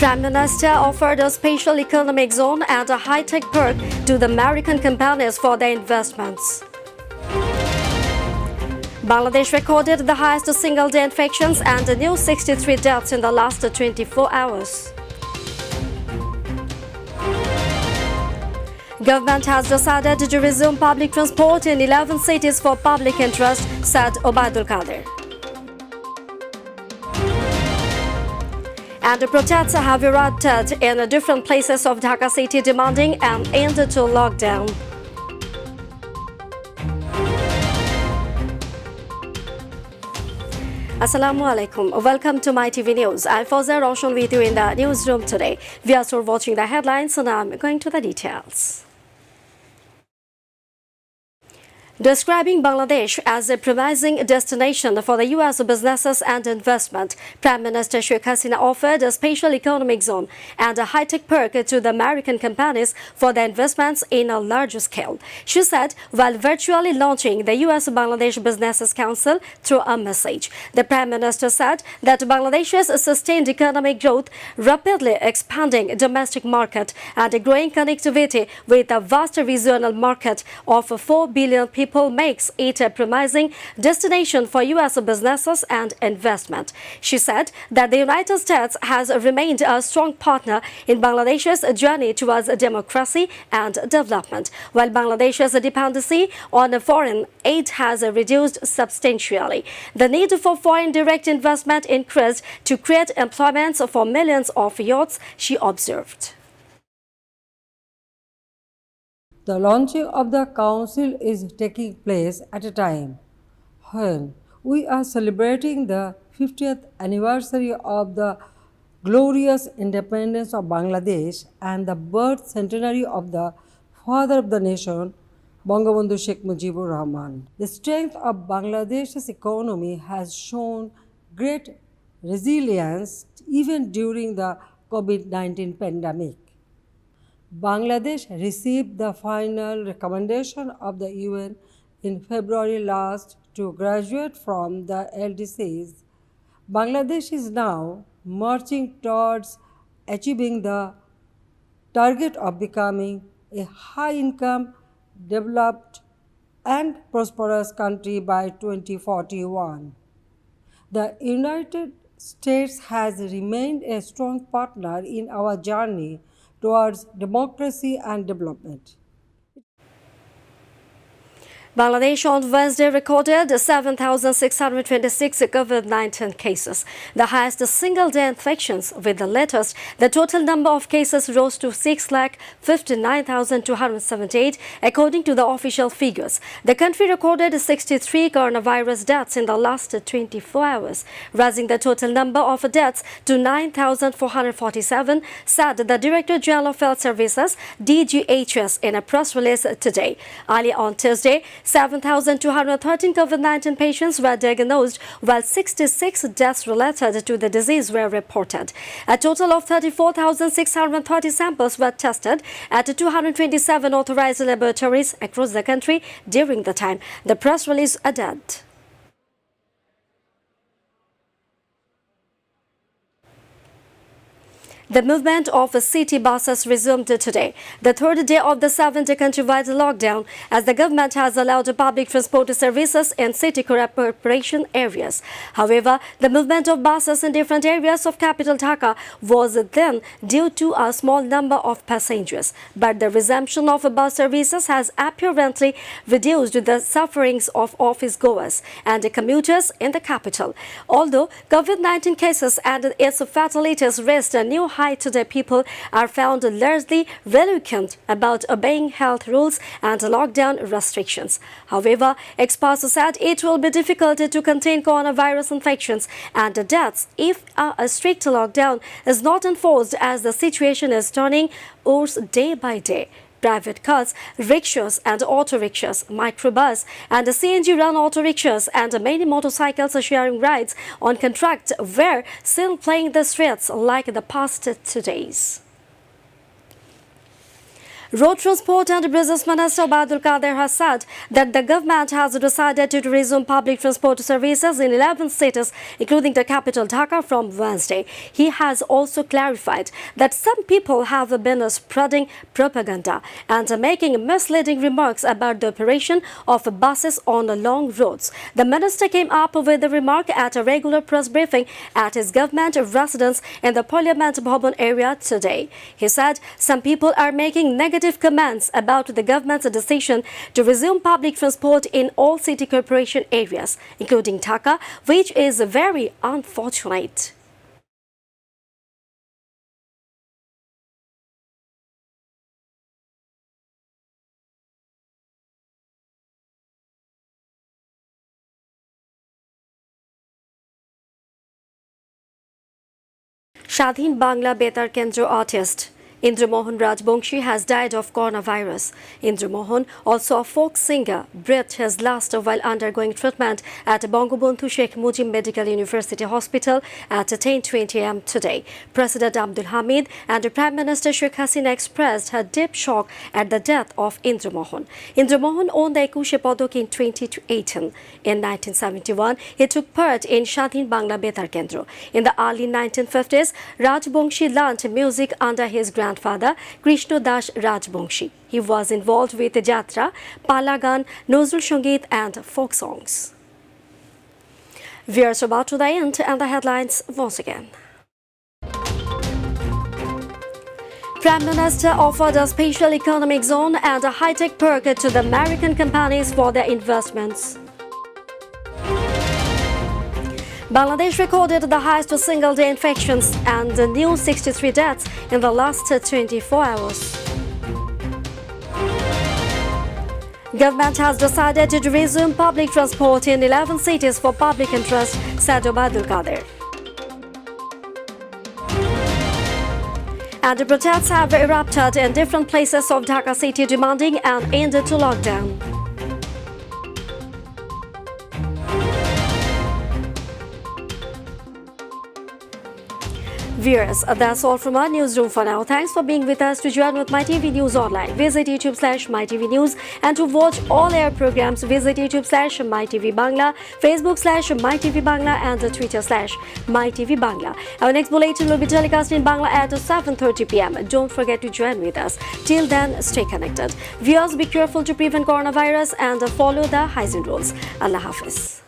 Prime Minister offered a special economic zone and a high-tech perk to the American companies for their investments. Bangladesh recorded the highest single-day infections and a new 63 deaths in the last 24 hours. Government has decided to resume public transport in 11 cities for public interest, said Obaidul Qadir. And the protests have erupted in different places of Dhaka city demanding an end to lockdown. Assalamu alaikum. Welcome to Mytv News. I'm Fawzia Roshan with you in the newsroom today. We are still watching the headlines, and I'm going to the details. Describing Bangladesh as a promising destination for the U.S. businesses and investment, Prime Minister Sheikh Hasina offered a special economic zone and a high-tech perk to the American companies for their investments in a larger scale. She said while virtually launching the U.S.-Bangladesh Businesses Council through a message. The Prime Minister said that Bangladesh's sustained economic growth, rapidly expanding domestic market, and a growing connectivity with a vast regional market of 4 billion people makes it a promising destination for U.S. businesses and investment. She said that the United States has remained a strong partner in Bangladesh's journey towards democracy and development, while Bangladesh's dependency on foreign aid has reduced substantially. The need for foreign direct investment increased to create employment for millions of youths, she observed. The launching of the Council is taking place at a time when we are celebrating the 50th anniversary of the glorious independence of Bangladesh and the birth centenary of the father of the nation, Bangabandhu Sheikh Mujibur Rahman. The strength of Bangladesh's economy has shown great resilience even during the COVID-19 pandemic. Bangladesh received the final recommendation of the UN in February last to graduate from the LDCs. Bangladesh is now marching towards achieving the target of becoming a high-income, developed and prosperous country by 2041. The United States has remained a strong partner in our journey towards democracy and development. Bangladesh on Wednesday recorded 7,626 COVID-19 cases, the highest single-day infections. With the latest, the total number of cases rose to 6,59,278, according to the official figures. The country recorded 63 coronavirus deaths in the last 24 hours, raising the total number of deaths to 9,447, said the Director General of Health Services, DGHS, in a press release today. Earlier on Tuesday, 7,213 COVID-19 patients were diagnosed, while 66 deaths related to the disease were reported. A total of 34,630 samples were tested at 227 authorized laboratories across the country during the time, the press release added. The movement of city buses resumed today, the third day of the 7th countrywide lockdown, as the government has allowed public transport services in city corporation areas. However, the movement of buses in different areas of capital Dhaka was then due to a small number of passengers. But the resumption of bus services has apparently reduced the sufferings of office goers and commuters in the capital. Although COVID-19 cases and its fatalities raised a new high today, people are found largely reluctant about obeying health rules and lockdown restrictions. However, experts said it will be difficult to contain coronavirus infections and deaths if a strict lockdown is not enforced, as the situation is turning worse day by day. Private cars, rickshaws and auto rickshaws, microbus and CNG-run auto rickshaws and many motorcycles sharing rides on contract were still playing the streets like the past 2 days. Road Transport and Business Minister Badul Kader has said that the government has decided to resume public transport services in 11 cities, including the capital Dhaka, from Wednesday. He has also clarified that some people have been spreading propaganda and making misleading remarks about the operation of buses on long roads. The minister came up with the remark at a regular press briefing at his government residence in the Parliament Bhavan area today. He said some people are making negative comments about the government's decision to resume public transport in all city corporation areas, including Dhaka, which is very unfortunate. Shadhin Bangla Betar Kendra artist Indra Mohan Rajbongshi has died of coronavirus. Indra Mohan, also a folk singer, breathed his last while undergoing treatment at Bangabandhu Sheikh Mujib Medical University Hospital at 10:20 am today. President Abdul Hamid and Prime Minister Sheikh Hasina expressed her deep shock at the death of Indra Mohan. Indra Mohan won the Ekushe Padak in 2018. In 1971, he took part in Shadhin Bangla Betar Kendra. In the early 1950s, Rajbongshi learned music under his grandfather Krishna Das Rajbongshi. He was involved with Jatra, Palagan, Nozrul Sangeet and folk songs. We are about to the end and the headlines once again. Prime Minister offered a special economic zone and a high-tech park to the American companies for their investments. Bangladesh recorded the highest single-day infections and new 63 deaths in the last 24 hours. Government has decided to resume public transport in 11 cities for public interest, said Badul Kader. And the protests have erupted in different places of Dhaka city demanding an end to lockdown. Viewers, that's all from our newsroom for now. Thanks for being with us. To join with MyTV News online, visit YouTube/MyTV News, and to watch all our programs, visit YouTube/MyTV Bangla, Facebook/MyTV Bangla, and Twitter/MyTV Bangla. Our next bulletin will be telecast in Bangla at 7:30 p.m. Don't forget to join with us. Till then, stay connected. Viewers, be careful to prevent coronavirus and follow the hygiene rules. Allah Hafiz.